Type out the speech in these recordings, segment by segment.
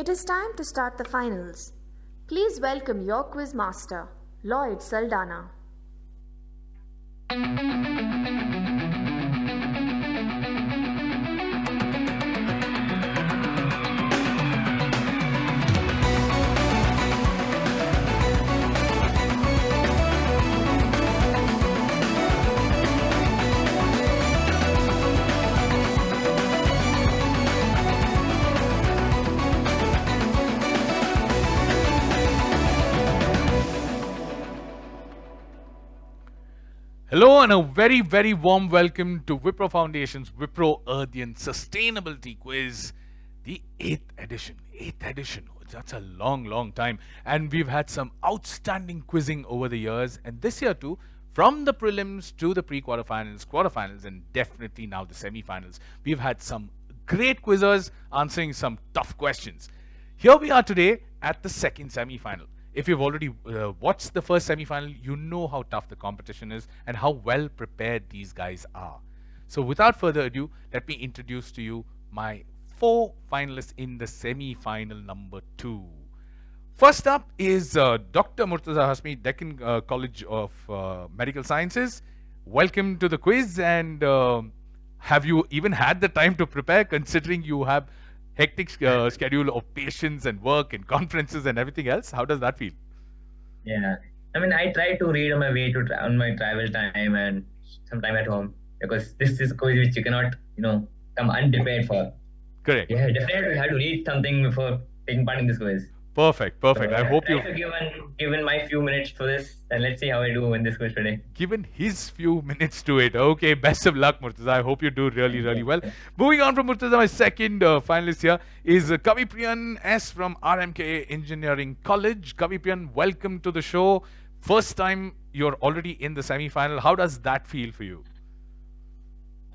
It is time to start the finals. Please welcome your quiz master, Lloyd Saldana. Hello and a very, very warm welcome to Wipro Foundation's Wipro Earthian Sustainability Quiz, the 8th edition. 8th edition. That's a long, long time. And we've had some outstanding quizzing over the years. And this year too, from the prelims to the pre-quarterfinals, quarterfinals, and definitely now the semi-finals, we've had some great quizzers answering some tough questions. Here we are today at the second semi-final. If you've already watched the first semi-final, you know how tough the competition is and how well prepared these guys are. So without further ado, let me introduce to you my 4 finalists in the semi-final number 2. First up is Dr. Murtaza Hasmi, Deccan College of Medical Sciences. Welcome to the quiz, and have you even had the time to prepare, considering you have hectic schedule of patients and work and conferences and everything else? How does that feel? Yeah, I mean, I try to read on my way to on my travel time and some time at home, because this is a quiz which you cannot, come unprepared for. Correct. Yeah, definitely have to read something before taking part in this quiz. Perfect. So I hope you've given my few minutes for this, and let's see how I do in this quiz today. given his few minutes to it. Okay, best of luck, Murtaza. I hope you do really, really well. Moving on from Murtaza, my second finalist here is Kavi Priyan S from RMK Engineering College. Kavi Priyan, welcome to the show. First time you're already in the semi-final. How does that feel for you?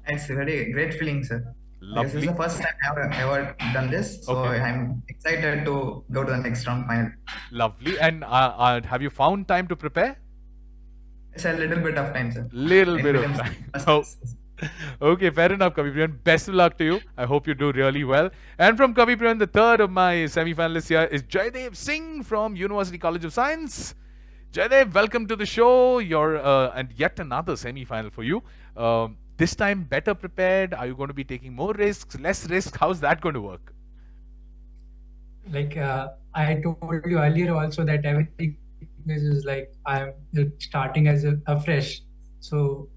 It's a very great feeling, sir. This Lovely. is the first time I've ever done this, so Okay. I'm excited to go to the next round final. Lovely. And have you found time to prepare? It's a little bit of time, sir. Little In bit of between time. semesters. Okay, fair enough, Kavi Priyan. Best of luck to you. I hope you do really well. And from Kavi Priyan, the third of my semi-finalists here is Jaydev Singh from University College of Science. Jaydev, welcome to the show. You're and yet another semi-final for you. This time better prepared. Are you going to be taking more risks, less risks? How's that going to work? Like I told you earlier also that everything is like I'm starting as a fresh. So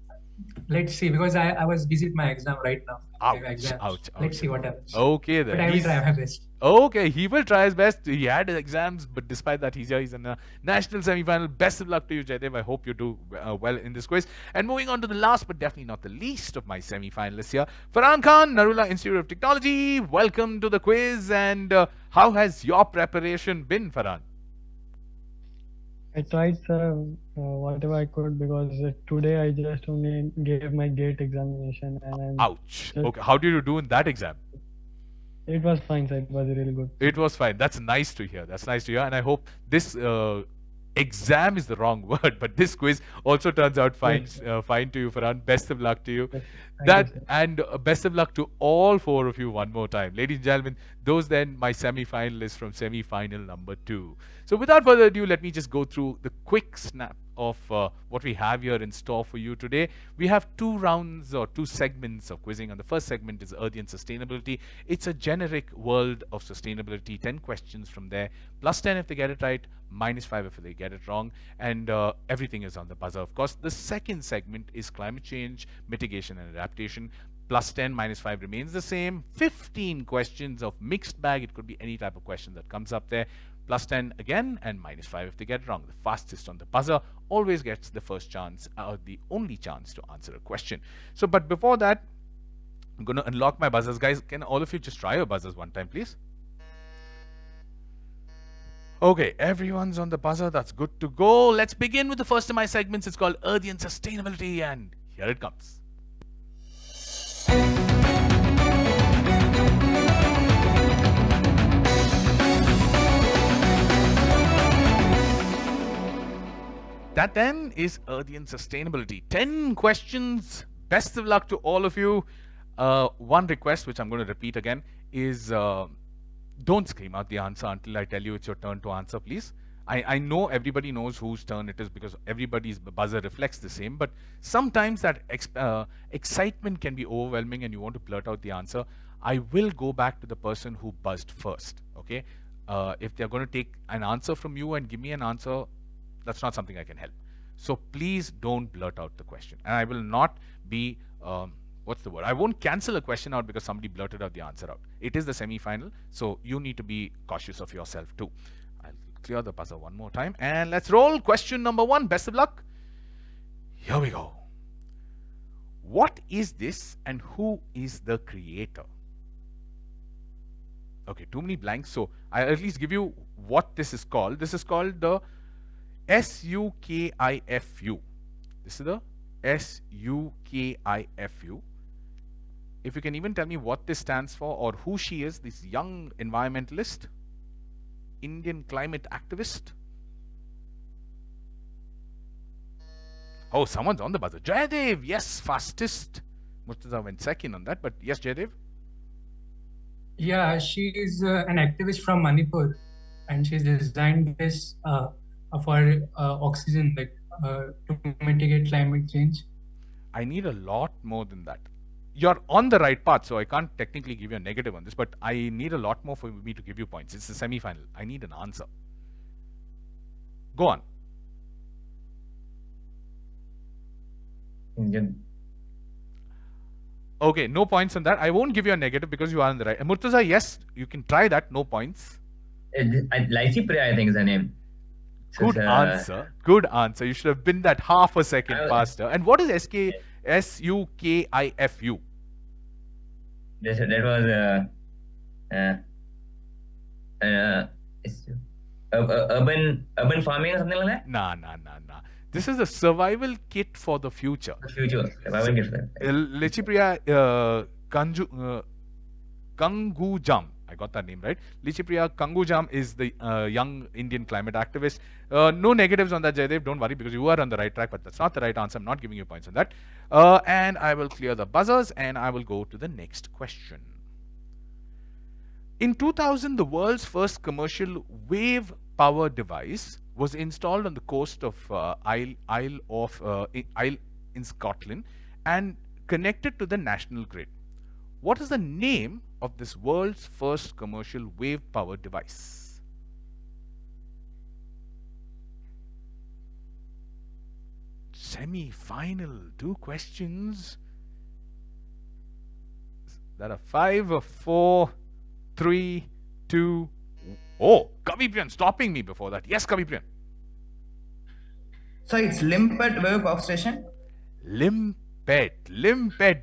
let's see, because I was busy with my exam right now. Ouch. Let's see what happens. Okay, then. But I will try my best. Okay, he will try his best. He had exams, but despite that, he's here. He's in a national semi-final. Best of luck to you, Jaydev. I hope you do well in this quiz. And moving on to the last, but definitely not the least of my semi-finalists here, Farhan Khan, Narula Institute of Technology. Welcome to the quiz. And how has your preparation been, Farhan? I tried, sir, whatever I could, because today I just only gave my GATE examination, and Ouch. Okay, how did you do in that exam? It was fine, sir. It was really good. It was fine. That's nice to hear. And I hope this exam is the wrong word, but this quiz also turns out fine. Fine to you, Farhan. Best of luck to you. Thank you, sir. And best of luck to all 4 of you one more time, ladies and gentlemen. Those then my semi-finalists from semi-final number 2. So without further ado, let me just go through the quick snap of what we have here in store for you today. We have 2 rounds or 2 segments of quizzing, and the first segment is Earthian Sustainability. It's a generic world of sustainability. 10 questions from there, plus 10 if they get it right, minus 5 if they get it wrong, and everything is on the buzzer, of course. The second segment is climate change, mitigation and adaptation. Plus 10, minus 5 remains the same. 15 questions of mixed bag. It could be any type of question that comes up there. Plus 10 again, and minus 5 if they get it wrong. The fastest on the buzzer always gets the first chance, or the only chance to answer a question. So, but before that, I'm going to unlock my buzzers. Guys, can all of you just try your buzzers one time, please? Okay, everyone's on the buzzer. That's good to go. Let's begin with the first of my segments. It's called Earthian Sustainability, and here it comes. That then is Earthian Sustainability. 10 questions. Best of luck to all of you. One request, which I'm going to repeat again, is Don't scream out the answer until I tell you it's your turn to answer, please. I know everybody knows whose turn it is because everybody's buzzer reflects the same, but sometimes that excitement can be overwhelming and you want to blurt out the answer. I will go back to the person who buzzed first, okay? If they're going to take an answer from you and give me an answer, that's not something I can help. So please don't blurt out the question. And I will not be, what's the word? I won't cancel a question out because somebody blurted out the answer out. It is the semi-final, so you need to be cautious of yourself too. I'll clear the buzzer one more time and let's roll. Question number 1. Best of luck. Here we go. What is this and who is the creator? Okay, too many blanks, so I'll at least give you what this is called. This is called the SUKIFU. This is the SUKIFU. If you can even tell me what this stands for or who she is, this young environmentalist, Indian climate activist. Oh, someone's on the buzzer. Jayadev, yes, fastest. Murtaza went second on that, but yes, Jayadev. Yeah, she is an activist from Manipur, and she's designed this for oxygen, like to mitigate climate change. I need a lot more than that. You're on the right path, so I can't technically give you a negative on this, but I need a lot more for me to give you points. It's the semi-final. I need an answer. Go on. Okay, no points on that. I won't give you a negative because you are on the right. Murtaza, yes, you can try that. No points. Lychee Priya, I think is her name. So Good answer. Good answer. You should have been that half a second faster. And what is SUKIFU? That was urban farming or something like that. Nah. This is a survival kit for the future. Future survival kit. Lichipriya Kangujam. I got that name right. Lichipriya Kangujam is the young Indian climate activist. No negatives on that, Jayadev. Don't worry because you are on the right track, but that's not the right answer. I'm not giving you points on that. And I will clear the buzzers and I will go to the next question. In 2000, the world's first commercial wave power device was installed on the coast of Isle in Scotland and connected to the national grid. What is the name of this world's first commercial wave power device? Semi-final, 2 questions. That are 5 or 4, 3, 2. Oh, Kavipriyan stopping me before that. Yes, Kavipriyan. So it's Limpet Wave Power Station. Limpet.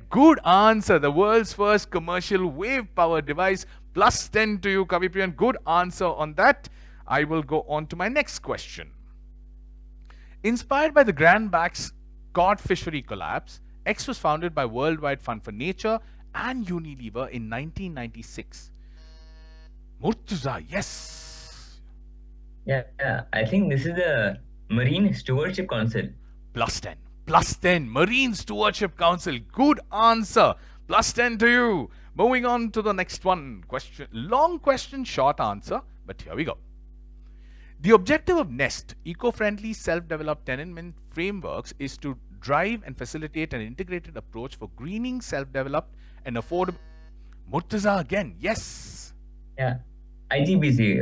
Good answer. The world's first commercial wave power device. Plus 10 to you, Kavipriyan. Good answer on that. I will go on to my next question. Inspired by the Grand Banks cod fishery collapse, X was founded by Worldwide Fund for Nature and Unilever in 1996. Murtaza, yes. Yeah. I think this is the Marine Stewardship Council. Plus 10. Plus 10. Marine Stewardship Council. Good answer. Plus 10 to you. Moving on to the next one. Question. Long question, short answer. But here we go. The objective of NEST, eco-friendly self-developed tenement frameworks, is to drive and facilitate an integrated approach for greening self-developed and affordable. Murtaza again. Yes. Yeah. IGBC,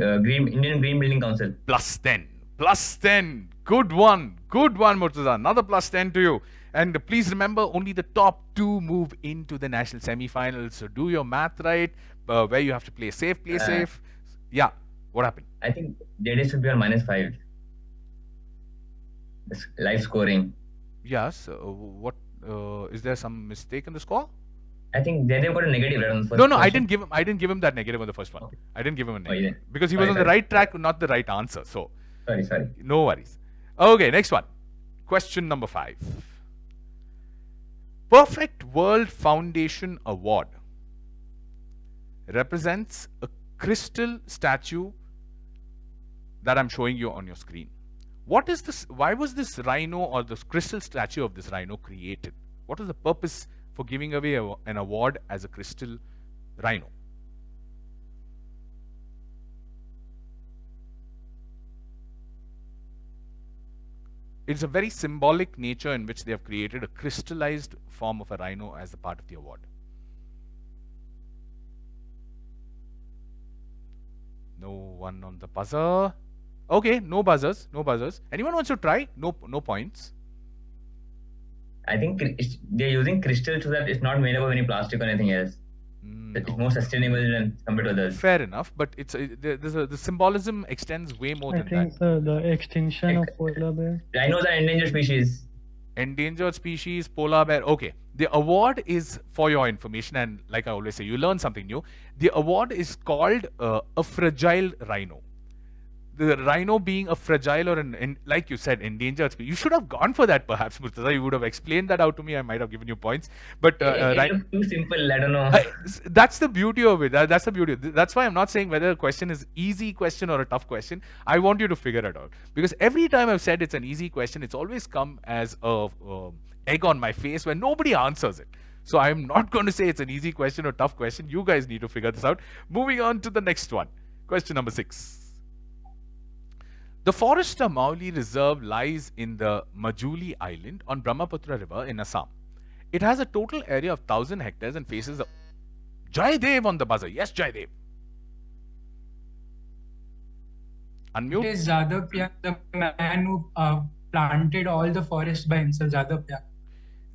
Indian Green Building Council. Plus 10. Plus 10. Good one. Good one, Murtaza. Another plus 10 to you. And please remember, only the top 2 move into the national semi-finals. So do your math right, where you have to play safe, Yeah. What happened? I think JD should be on -5. This live scoring. Yes. What? Is there some mistake in the score? I think JD got a negative right on the first No, question. I didn't give him that negative on the first one. Okay. I didn't give him a yeah. negative because he was on the right track, not the right answer. So Sorry. no worries. Okay, next one. Question number 5. Perfect World Foundation Award represents a crystal statue that I'm showing you on your screen. What is this? Why was this rhino or this crystal statue of this rhino created? What is the purpose for giving away an award as a crystal rhino? It's a very symbolic nature in which they have created a crystallized form of a rhino as a part of the award. No one on the buzzer. Okay, no buzzers, no buzzers. Anyone wants to try? No points. I think they're using crystal so that it's not made up of any plastic or anything else. It's No. more sustainable than compared to others. Fair enough, but the symbolism extends way more I than think, that. sir, the extinction of polar bear. Rhinos are endangered species. Endangered species, polar bear. Okay, the award is, for your information, and like I always say, you learn something new. The award is called a fragile rhino. The rhino being a fragile or like you said, endangered species. You should have gone for that, perhaps, Murtaza. You would have explained that out to me. I might have given you points. But It looks too simple. I don't know. that's the beauty of it. That's the beauty. That's why I'm not saying whether a question is easy question or a tough question. I want you to figure it out, because every time I've said it's an easy question, it's always come as a egg on my face when nobody answers it. So I'm not going to say it's an easy question or tough question. You guys need to figure this out. Moving on to the next one. Question number 6. The Forester Mauli Reserve lies in the Majuli Island on Brahmaputra River in Assam. It has a total area of 1,000 hectares and faces a... Jaidev on the buzzer. Yes, Jaidev. Unmute. It is Jadav Piang, the man who planted all the forest by himself, Jadav Piang.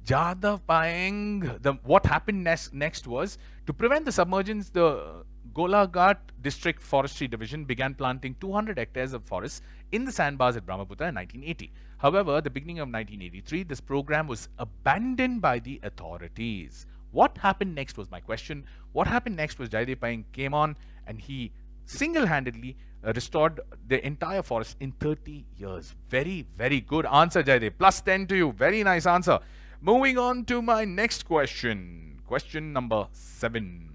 Jadav Paeng. What happened next was, to prevent the submergence, the Golaghat District Forestry Division began planting 200 hectares of forests in the sandbars at Brahmaputra in 1980. However, at the beginning of 1983, this program was abandoned by the authorities. What happened next was my question. What happened next was Jaidev Paeng came on and he single-handedly restored the entire forest in 30 years. Very, very good answer, Jaidev. Plus 10 to you. Very nice answer. Moving on to my next question. Question number 7.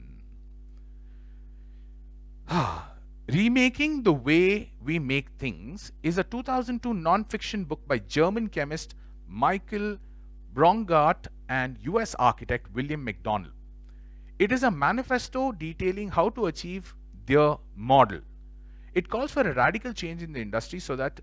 Remaking the Way We Make Things is a 2002 non-fiction book by German chemist Michael Braungart and US architect William McDonnell. It is a manifesto detailing how to achieve their model. It calls for a radical change in the industry so that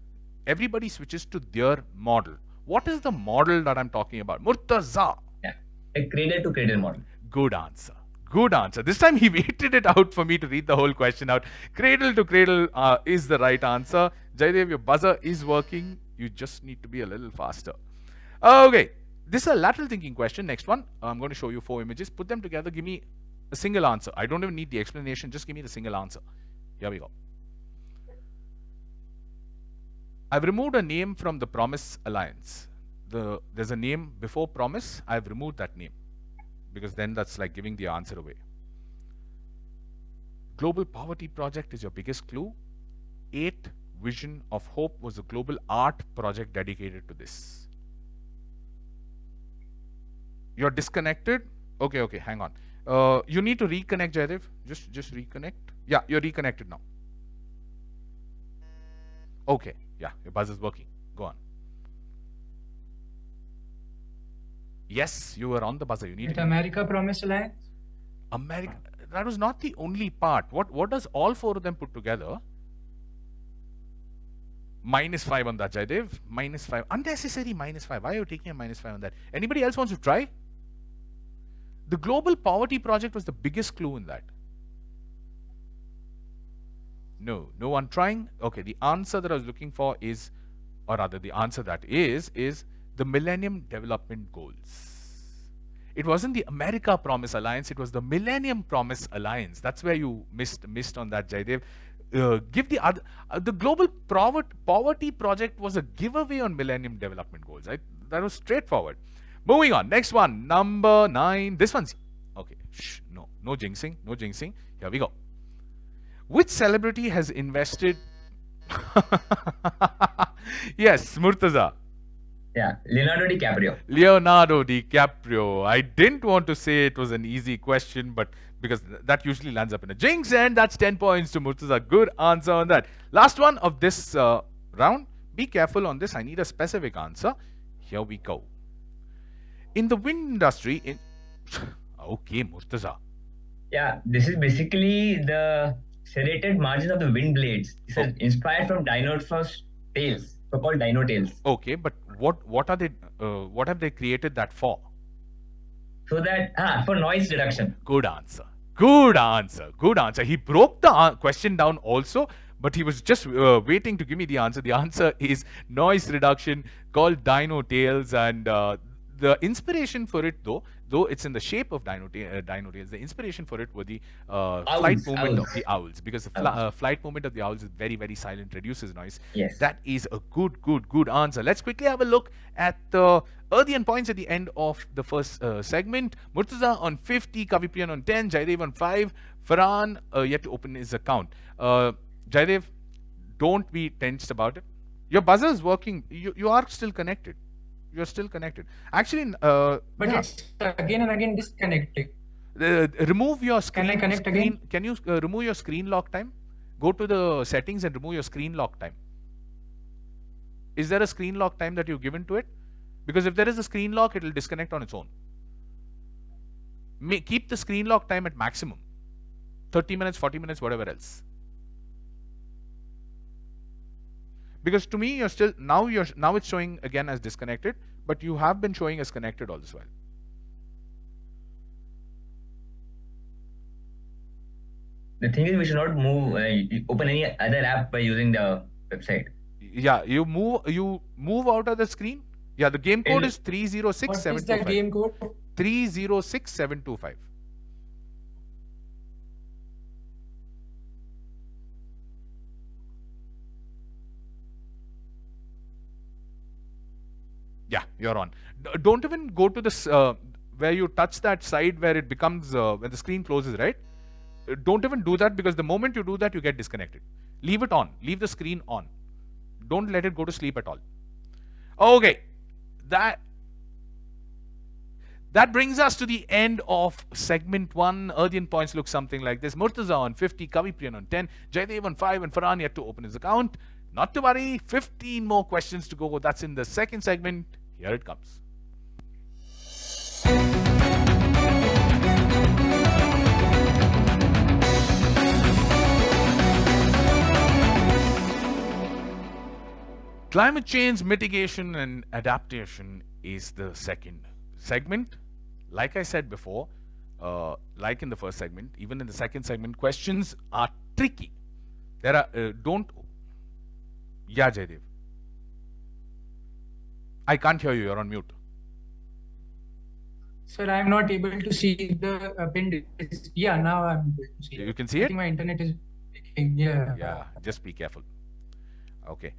everybody switches to their model. What is the model that I'm talking about? Murtaza. Yeah, a cradle to cradle model. Good answer. Good answer. This time he waited it out for me to read the whole question out. Cradle to cradle is the right answer. Jaidev, your buzzer is working. You just need to be a little faster. Okay. This is a lateral thinking question. Next one. I'm going to show you 4 images. Put them together. Give me a single answer. I don't even need the explanation. Just give me the single answer. Here we go. I've removed a name from the Promise Alliance. There's a name before Promise. I've removed that name, because then that's like giving the answer away. Global Poverty Project is your biggest clue. 8 Vision of Hope was a global art project dedicated to this. You're disconnected? Okay, hang on. You need to reconnect, Jaidev. Just reconnect. Yeah, you're reconnected now. Okay, yeah, your buzz is working. Go on. Yes, you were on the buzzer. You need to... America Promise Alliance? America. That was not the only part. What does all 4 of them put together? -5 on that, Jaidev. -5. Unnecessary -5. Why are you taking a -5 on that? Anybody else wants to try? The Global Poverty Project was the biggest clue in that. No one trying? Okay, the answer that I was looking for is, or rather the answer that is the Millennium Development Goals. It wasn't the America Promise Alliance, it was the Millennium Promise Alliance. That's where you missed on that, Jaidev. Give the other, the Global Poverty Project was a giveaway on Millennium Development Goals. Right? That was straightforward. Moving on, next one, number 9. This one's, okay, shh, no jinxing, no jinxing. Here we go. Which celebrity has invested? Yes, Murtaza. Yeah, Leonardo DiCaprio. Leonardo DiCaprio. I didn't want to say it was an easy question, but because that usually lands up in a jinx, and that's 10 points to Murtaza. Good answer on that. Last one of this round. Be careful on this. I need a specific answer. Here we go. In the wind industry, okay, Murtaza. Yeah, this is basically the serrated margin of the wind blades. This is inspired from dinosaurs' tails. So called dino tails. Okay, but what are they? What have they created that for? So that for noise reduction. Good answer. Good answer. Good answer. He broke the question down also, but he was just waiting to give me the answer. The answer is noise reduction called dino tails, and the inspiration for it, though it's in the shape of dino tails, the inspiration for it were the flight movement of the owls, because the flight movement of the owls is very, very silent, reduces noise. Yes. That is a good answer. Let's quickly have a look at the earthian points at the end of the first segment. Murtaza on 50, Kavipriyan on 10, Jaidev on 5, Farhan yet to open his account. Jaidev, don't be tensed about it. Your buzzer is working. You are still connected. You're still connected. Actually, But yeah. it's again and again disconnecting. Remove your screen. Can I connect again? Can you remove your screen lock time? Go to the settings and remove your screen lock time. Is there a screen lock time that you've given to it? Because if there is a screen lock, it will disconnect on its own. Keep the screen lock time at maximum. 30 minutes, 40 minutes, whatever else. Because to me, you're still now it's showing again as disconnected, but you have been showing as connected all this while. The thing is, we should not move open any other app by using the website. Yeah, you move out of the screen. Yeah, the game code is 306725. What is the game code? 306725. Yeah, you're on. Don't even go to this where you touch that side where it becomes when the screen closes, right? Don't even do that, because the moment you do that, you get disconnected. Leave it on. Leave the screen on. Don't let it go to sleep at all. Okay, that brings us to the end of segment 1. Earthian points look something like this. Murtaza on 50, Kavipriyan on 10, Jaidev on 5, and Farhan yet to open his account. Not to worry, 15 more questions to go. That's in the second segment. Here it comes. Climate change mitigation and adaptation is the second segment. Like I said before, like in the first segment, even in the second segment, questions are tricky. There are, Yeah, Jaidev. I can't hear you, you're on mute. Sir, I'm not able to see the appendix. Yeah, now I'm able to see it. You can see I it? think my internet is breaking. Yeah. Yeah, just be careful. Okay.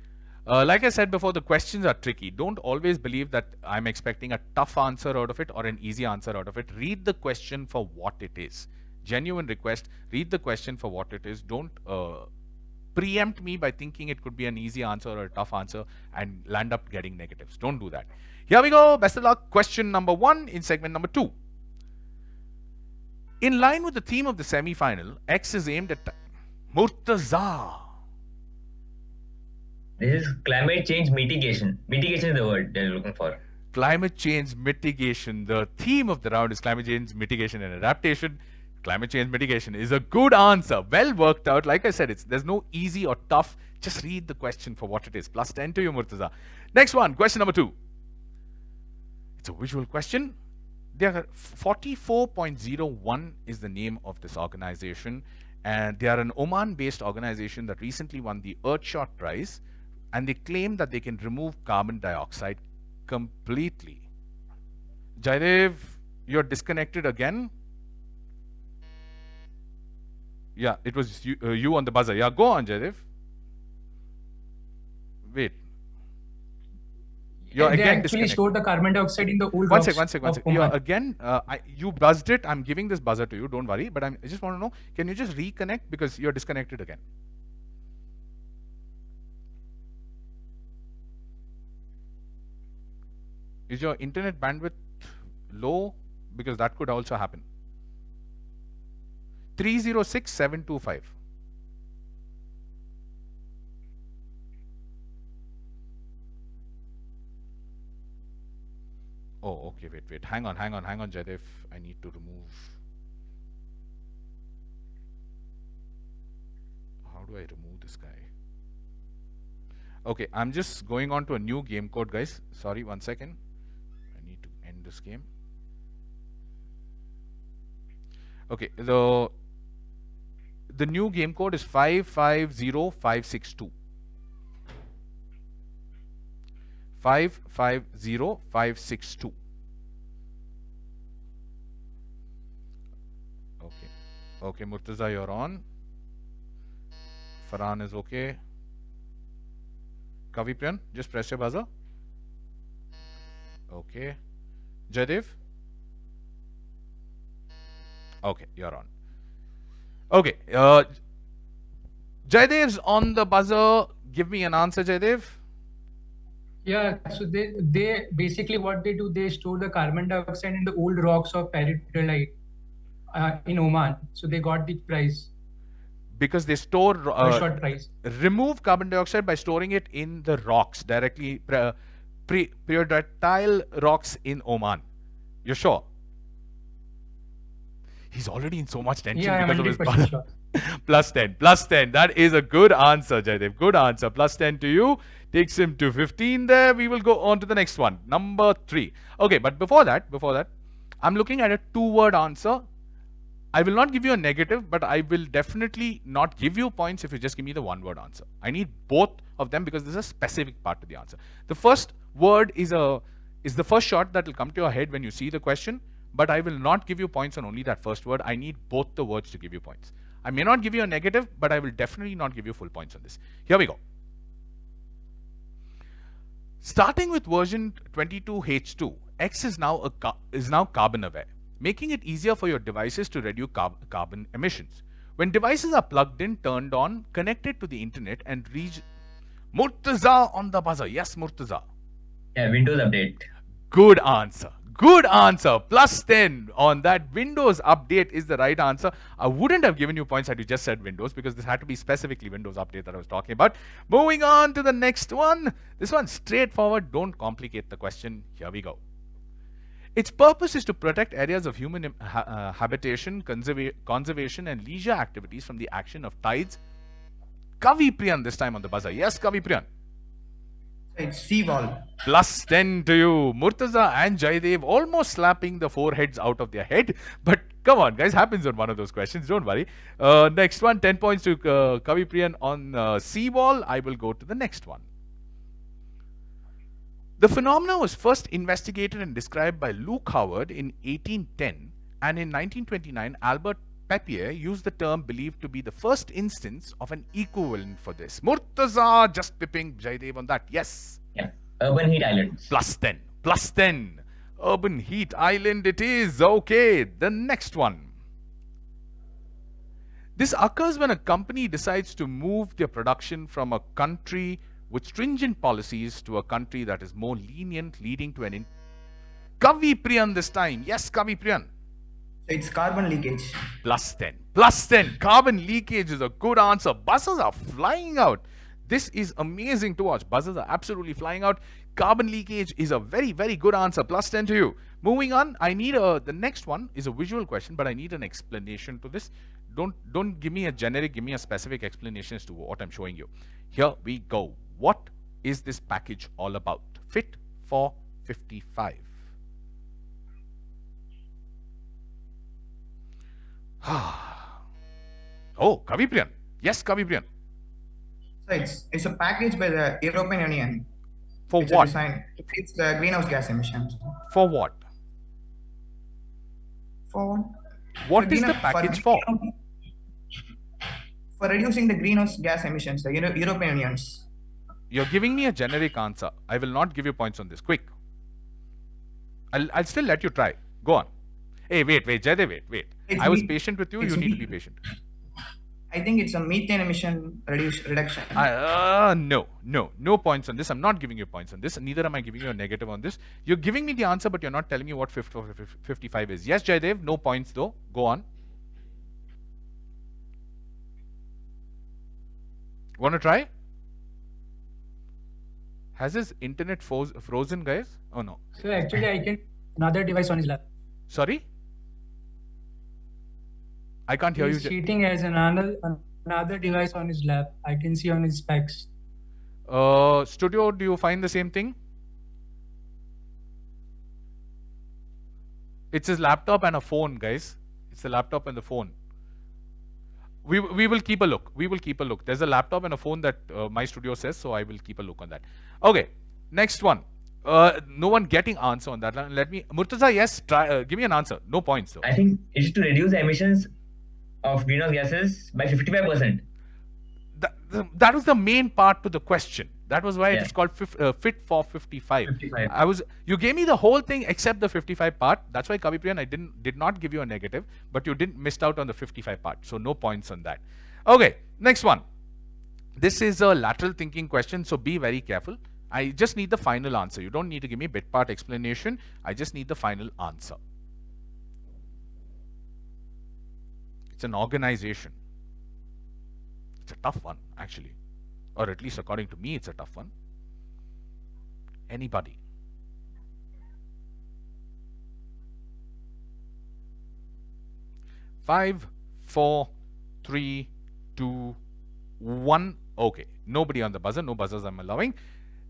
Like I said before, the questions are tricky. Don't always believe that I'm expecting a tough answer out of it or an easy answer out of it. Read the question for what it is. Genuine request, read the question for what it is. Don't preempt me by thinking it could be an easy answer or a tough answer and land up getting negatives. Don't do that. Here we go. Best of luck. Question number 1 in segment number 2. In line with the theme of the semi-final, X is aimed at Murtaza. This is climate change mitigation. Mitigation is the word they're looking for. Climate change mitigation. The theme of the round is climate change mitigation and adaptation. Climate change mitigation is a good answer. Well worked out. Like I said, there's no easy or tough. Just read the question for what it is. Plus 10 to you, Murtaza. Next one, question number 2. It's a visual question. There are 44.01 is the name of this organization. And they are an Oman-based organization that recently won the Earthshot Prize. And they claim that they can remove carbon dioxide completely. Jaidev, you're disconnected again. Yeah, it was you on the buzzer. Yeah, go on, Jaidev. Wait. You're They again actually disconnected. store the carbon dioxide in the old One rocks sec. of You're Oman. again, you buzzed it. I'm giving this buzzer to you. Don't worry. But I just want to know, can you just reconnect because you're disconnected again? Is your internet bandwidth low? Because that could also happen. 306725. Oh, okay, wait. Hang on, Jaidev. I need to remove. How do I remove this guy? Okay, I'm just going on to a new game code, guys. Sorry, 1 second. I need to end this game. Okay, the new game code is 550562. 550562. Okay. Okay, Murtaza, you're on. Farhan is okay. Kavipriyan, just press your buzzer. Okay. Jaydev? Okay, you're on. Okay. Jaydev's on the buzzer. Give me an answer, Jaydev. Yeah, so they basically what they do, they store the carbon dioxide in the old rocks of peridrolite in Oman. So they got the prize, Because they store a short prize. remove carbon dioxide by storing it in the rocks directly, periodictile rocks in Oman. You're sure? He's already in so much tension Yeah, I'm because of his 100% brother. sure. Plus 10, plus 10. That is a good answer, Jaydev. Good answer. Plus 10 to you. Takes him to 15 there. We will go on to the next one. Number 3. Okay, but before that, I'm looking at a 2-word answer. I will not give you a negative, but I will definitely not give you points if you just give me the 1-word answer. I need both of them because there's a specific part to the answer. The first word is the first shot that will come to your head when you see the question, but I will not give you points on only that first word. I need both the words to give you points. I may not give you a negative, but I will definitely not give you full points on this. Here we go. Starting with version 22H2, X is now carbon aware, making it easier for your devices to reduce carbon emissions. When devices are plugged in, turned on, connected to the internet, and reach Murtaza on the buzzer. Yes, Murtaza. Yeah, Windows update. Good answer. Good answer. Plus 10 on that. Windows update is the right answer. I wouldn't have given you points had you just said Windows because this had to be specifically Windows update that I was talking about. Moving on to the next one. This one's straightforward. Don't complicate the question. Here we go. Its purpose is to protect areas of human habitation, conservation, and leisure activities from the action of tides. Kavi Priyan this time on the buzzer. Yes, Kavi Priyan. It's seawall. Plus 10 to you. Murtaza and Jaydev almost slapping the foreheads out of their head. But come on, guys, happens on one of those questions. Don't worry. Next one, 10 points to Kavi Priyan on seawall. I will go to the next one. The phenomenon was first investigated and described by Luke Howard in 1810, and in 1929, Albert Papier used the term believed to be the first instance of an equivalent for this. Murtaza just pipping Jaydev on that. Yes. Yeah, urban heat islands. Plus 10. Plus 10. Urban heat island it is. Okay. The next one. This occurs when a company decides to move their production from a country with stringent policies to a country that is more lenient, leading to an Kavi Priyan this time. Yes, Kavi Priyan. So it's carbon leakage. Plus 10. Plus 10. Carbon leakage is a good answer. Buses are flying out. This is amazing to watch. Buses are absolutely flying out. Carbon leakage is a very, very good answer. Plus 10 to you. Moving on, I need the next one is a visual question, but I need an explanation to this. Don't give me a generic, give me a specific explanation as to what I'm showing you. Here we go. What is this package all about? Fit for 55. Oh, Kavi Priyan. Yes, Kavi Priyan. So it's a package by the European Union. For It's what? a design. It's the greenhouse gas emissions. For what? For what? What is the package for? For reducing the greenhouse gas emissions, the European Unions. You're giving me a generic answer. I will not give you points on this. Quick. I'll still let you try. Go on. Hey, wait, Jaydev, wait. It's I was me- patient with you. it's You need to me. be patient. I think it's a methane emission reduction. No points on this. I'm not giving you points on this. Neither am I giving you a negative on this. You're giving me the answer, but you're not telling me what 55 is. Yes, Jaydev, no points though. Go on. Want to try? Has his internet frozen, guys? Oh no. So actually, I can another device on his lap. Sorry? I can't hear He's you. cheating as another device on his lap. I can see on his specs. Studio, do you find the same thing? It's his laptop and a phone, guys. It's the laptop and the phone. We will keep a look. We will keep a look. There's a laptop and a phone that my studio says, so I will keep a look on that. Okay, next one. No one getting answer on that. Let me, Murtaza, yes, try. Give me an answer. No points though. I think it is to reduce the emissions of greenhouse gases by 55%. That was the main part to the question. That was why Yeah. it was called Fit for 55. 55. You gave me the whole thing except the 55 part. That's why, Kavipriyan, I did not give you a negative, but you didn't missed out on the 55 part. So no points on that. Okay, next one. This is a lateral thinking question, so be very careful. I just need the final answer. You don't need to give me bit part explanation. I just need the final answer. It's an organization. It's a tough one, actually. Or at least according to me, it's a tough one. Anybody? Five, 4, 3, 2, 1. Okay, nobody on the buzzer. No buzzers I'm allowing.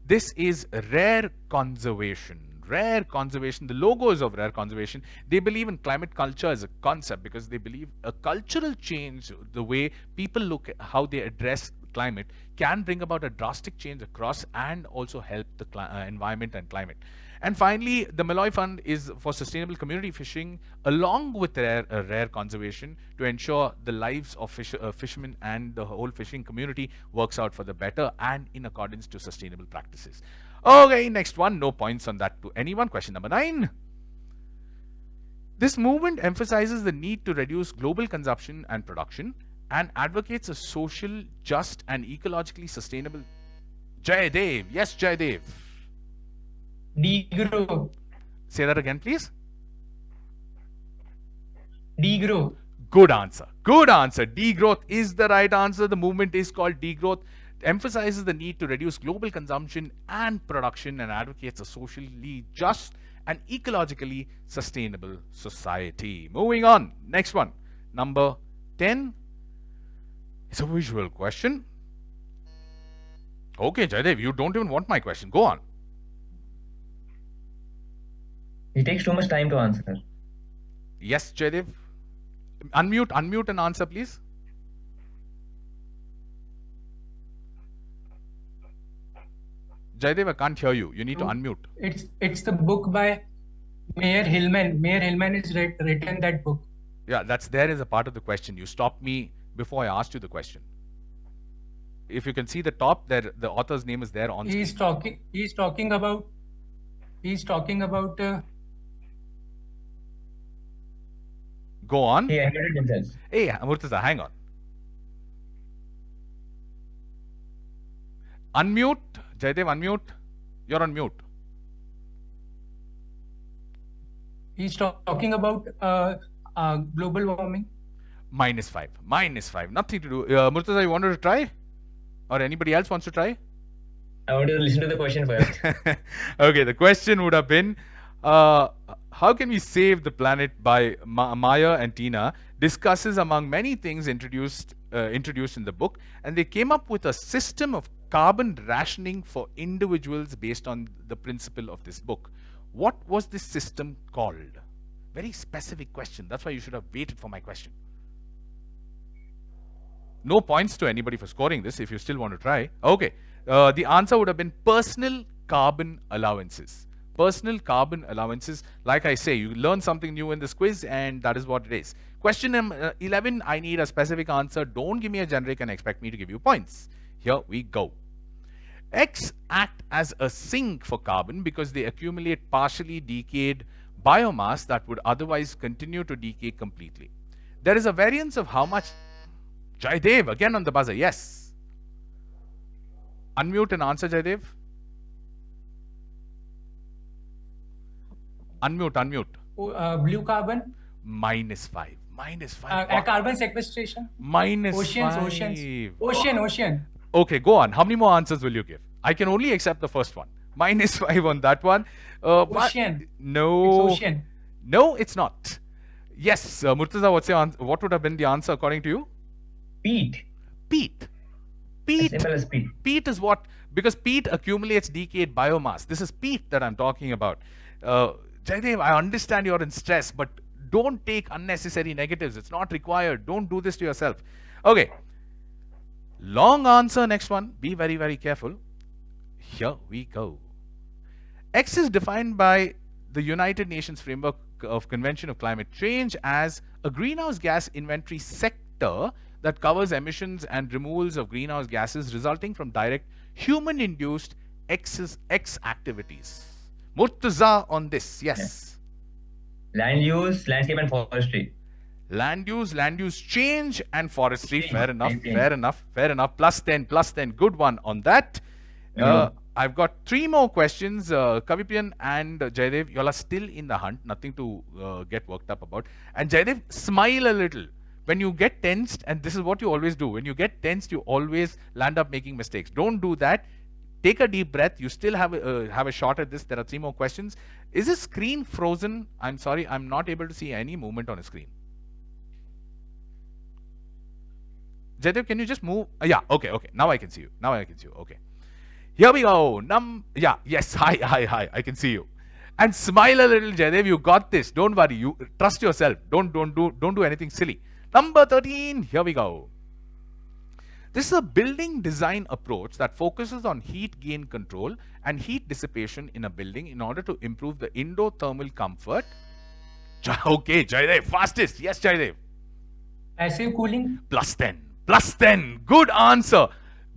This is rare conservation. Rare conservation. The logo is of rare conservation. They believe in climate culture as a concept because they believe a cultural change, the way people look at how they address climate, can bring about a drastic change across and also help the environment and climate. And finally, the Malloy Fund is for sustainable community fishing along with rare conservation to ensure the lives of fishermen and the whole fishing community works out for the better and in accordance to sustainable practices. Okay, next one. No points on that to anyone. Question number 9. This movement emphasizes the need to reduce global consumption and production and advocates a social, just and ecologically sustainable. Jayadev. Yes, Jayadev. Degrowth. Say that again, please. Degrowth. Good answer. Good answer. Degrowth is the right answer. The movement is called degrowth. It emphasizes the need to reduce global consumption and production and advocates a socially just and ecologically sustainable society. Moving on. Next one. Number 10. It's a visual question. Okay, Jaydev, you don't even want my question. Go on. It takes too much time to answer. Yes, Jaydev. Unmute and answer, please. Jaydev, I can't hear you. You need to unmute. It's the book by Mayor Hillman. Mayor Hillman has written that book. Yeah, that's there as a part of the question. You stopped me before I asked you the question. If you can see the top there, the author's name is there on screen. He's talking about Go on. He admitted himself. Hey, Amurtaza, hang on. Unmute. Jaydev, unmute. You're on mute. he's talking about global warming. -5. -5. Nothing to do. Murtaza, you wanted to try? Or anybody else wants to try? I want to listen to the question first. Okay, the question would have been, how can we save the planet by Maya and Tina discusses among many things introduced in the book, and they came up with a system of carbon rationing for individuals based on the principle of this book. What was this system called? Very specific question. That's why you should have waited for my question. No points to anybody for scoring this if you still want to try. Okay. The answer would have been personal carbon allowances. Personal carbon allowances. Like I say, you learn something new in this quiz, and that is what it is. Question number 11, I need a specific answer. Don't give me a generic and expect me to give you points. Here we go. X act as a sink for carbon because they accumulate partially decayed biomass that would otherwise continue to decay completely. There is a variance of how much... Jaydev, again on the buzzer, yes. Unmute and answer, Jaydev. Unmute. Blue carbon. -5. -5. Carbon sequestration. -5. Ocean. Okay, go on. How many more answers will you give? I can only accept the first one. -5 on that one. Ocean. No. It's ocean. No, it's not. Yes, Murtaza, what would have been the answer according to you? Peat. Peat. As simple as peat. Peat is what because peat accumulates decayed biomass. This is peat that I'm talking about. Jaidev, I understand you're in stress, but don't take unnecessary negatives. It's not required. Don't do this to yourself. Okay. Long answer, next one. Be very, very careful. Here we go. X is defined by the United Nations Framework of Convention of Climate Change as a greenhouse gas inventory sector that covers emissions and removals of greenhouse gases resulting from direct human-induced X activities. Murtaza on this, yes. Land use, landscape, and forestry. Land use change, and forestry. Change, Fair enough, change. fair enough, fair enough. Plus 10. Good one on that. I've got 3 more questions. Kavipriyan and Jaidev, you all are still in the hunt. Nothing to get worked up about. And Jaidev, smile a little. When you get tensed, and this is what you always do, when you get tensed, you always land up making mistakes. Don't do that. Take a deep breath. You still have a shot at this. There are 3 more questions. Is the screen frozen? I'm sorry, I'm not able to see any movement on the screen. Jaidev, can you just move? Yeah, okay. Now I can see you. Okay. Here we go. Yes. Hi. I can see you. And smile a little, Jaidev. You got this. Don't worry. You trust yourself. Don't do anything silly. Number 13. Here we go. This is a building design approach that focuses on heat gain control and heat dissipation in a building in order to improve the endothermal comfort. Okay, Jaidev, fastest. Yes, Jaidev. Passive cooling. Plus 10. Good answer,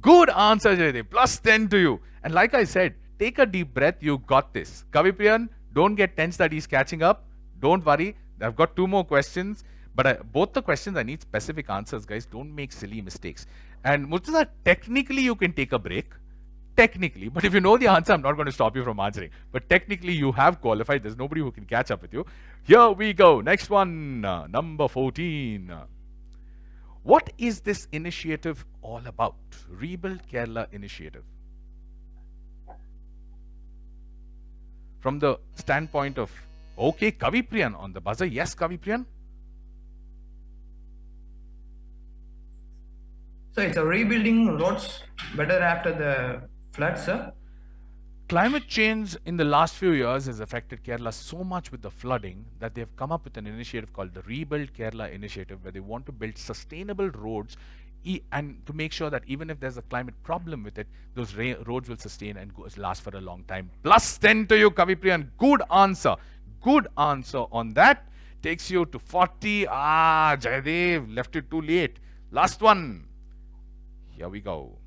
Jaidev. Plus 10 to you. And like I said, take a deep breath. You got this. Kavipriyan, don't get tense that he's catching up. Don't worry. I've got 2 more questions. But both the questions, I need specific answers, guys. Don't make silly mistakes. And Murtaza, technically you can take a break. Technically. But if you know the answer, I'm not going to stop you from answering. But technically you have qualified. There's nobody who can catch up with you. Here we go. Next one. Number 14. What is this initiative all about? Rebuild Kerala initiative. From the standpoint of, okay, Kavipriyan on the buzzer. Yes, Kavipriyan. So it's a rebuilding roads better after the flood, sir. Climate change in the last few years has affected Kerala so much with the flooding that they've come up with an initiative called the Rebuild Kerala Initiative, where they want to build sustainable roads and to make sure that even if there's a climate problem with it, those roads will sustain and last for a long time. Plus 10 to you, Kavipriyan. Good answer on that. Takes you to 40. Jaidev left it too late. Last one. Here we go.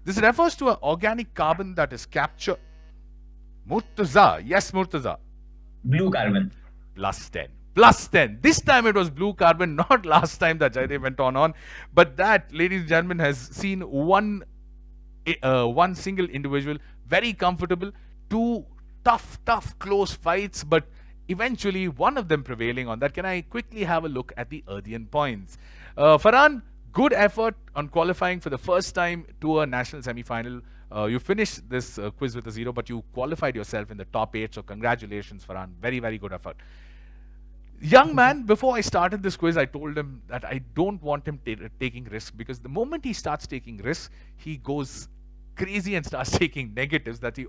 This refers to an organic carbon that is captured. Murtaza. Yes, Murtaza. Blue carbon. Plus 10. This time it was blue carbon, not last time that Jaidev went on. But that, ladies and gentlemen, has seen one single individual, very comfortable, 2 tough, close fights, but eventually one of them prevailing on that. Can I quickly have a look at the Earthian points? Farhan, good effort on qualifying for the first time to a national semi-final. You finished this quiz with a 0, but you qualified yourself in the top 8. So congratulations, Farhan. Very, very good effort. Young man, before I started this quiz, I told him that I don't want him taking risks, because the moment he starts taking risks, he goes crazy and starts taking negatives. That he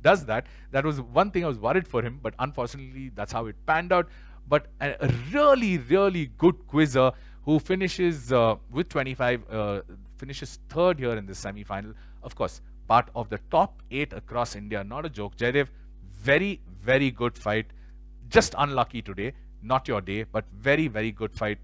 does that. That was one thing I was worried for him, but unfortunately, that's how it panned out. But a really, really good quizzer who finishes with 25, finishes 3rd here in this semi-final. Of course, part of the top 8 across India. Not a joke. Jaidev, very, very good fight. Just unlucky today. Not your day, but very, very good fight.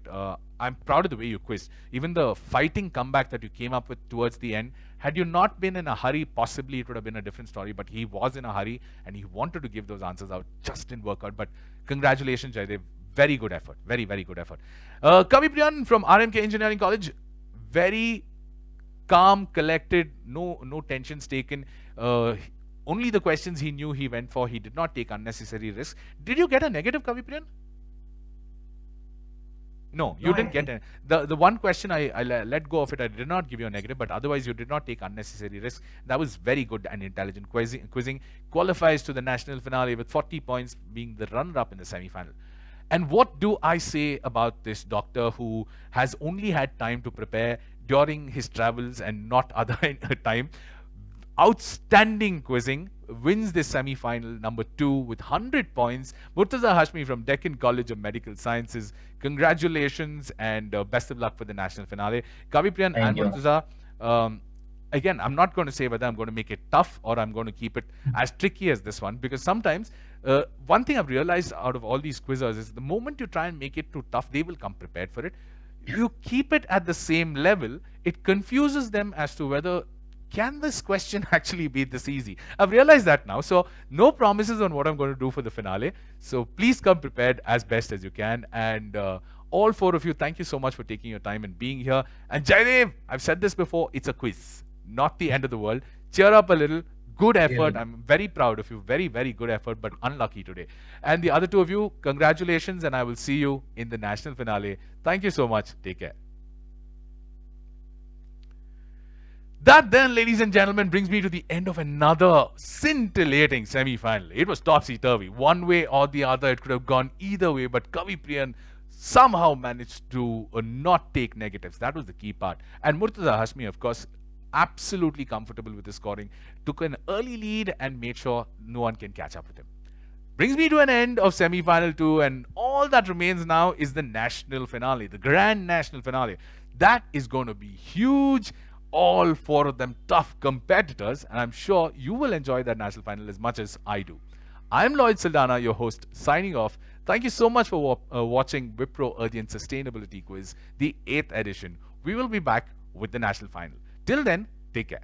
I'm proud of the way you quizzed. Even the fighting comeback that you came up with towards the end. Had you not been in a hurry, possibly it would have been a different story. But he was in a hurry and he wanted to give those answers out. Just didn't work out. But congratulations, Jaidev. Very good effort. Very, very good effort. Kavipriyan from RMK Engineering College. Very calm, collected, no tensions taken. Only the questions he knew he went for. He did not take unnecessary risks. Did you get a negative, Kavipriyan? No, you didn't get it. The one question I let go of it, I did not give you a negative, but otherwise you did not take unnecessary risks. That was very good and intelligent quizzing. Qualifies to the national finale with 40 points, being the runner-up in the semi-final. And what do I say about this doctor who has only had time to prepare during his travels and not other time? outstanding quizzing, wins this semi-final number 2 with 100 points. Murtaza Hashmi from Deccan College of Medical Sciences. Congratulations and best of luck for the national finale. Kavipriyan and Thank you. Murtaza, again, I'm not going to say whether I'm going to make it tough or I'm going to keep it as tricky as this one, because sometimes one thing I've realized out of all these quizzers is the moment you try and make it too tough, they will come prepared for it. You keep it at the same level, it confuses them as to whether can this question actually be this easy. I've realized that now, so no promises on what I'm going to do for the finale. So please come prepared as best as you can. And all 4 of you, thank you so much for taking your time and being here. And Jaidev, I've said this before, it's a quiz, not the end of the world. Cheer up a little. Good effort. I'm very proud of you. Very, very good effort, but unlucky today. And the other 2 of you, congratulations, and I will see you in the national finale. Thank you so much. Take care. That then, ladies and gentlemen, brings me to the end of another scintillating semi-final. It was topsy-turvy. One way or the other, it could have gone either way, but Kavipriyan somehow managed to not take negatives. That was the key part. And Murtaza Hashmi, of course, absolutely comfortable with his scoring, took an early lead and made sure no one can catch up with him. Brings me to an end of semi-final 2, and all that remains now is the national finale, the grand national finale. That is going to be huge. All 4 of them tough competitors, and I'm sure you will enjoy that national final as much as I do. I'm Lloyd Saldana, your host, signing off. Thank you so much for watching Wipro Earthian Sustainability Quiz, the 8th edition. We will be back with the national final. Till then, take care.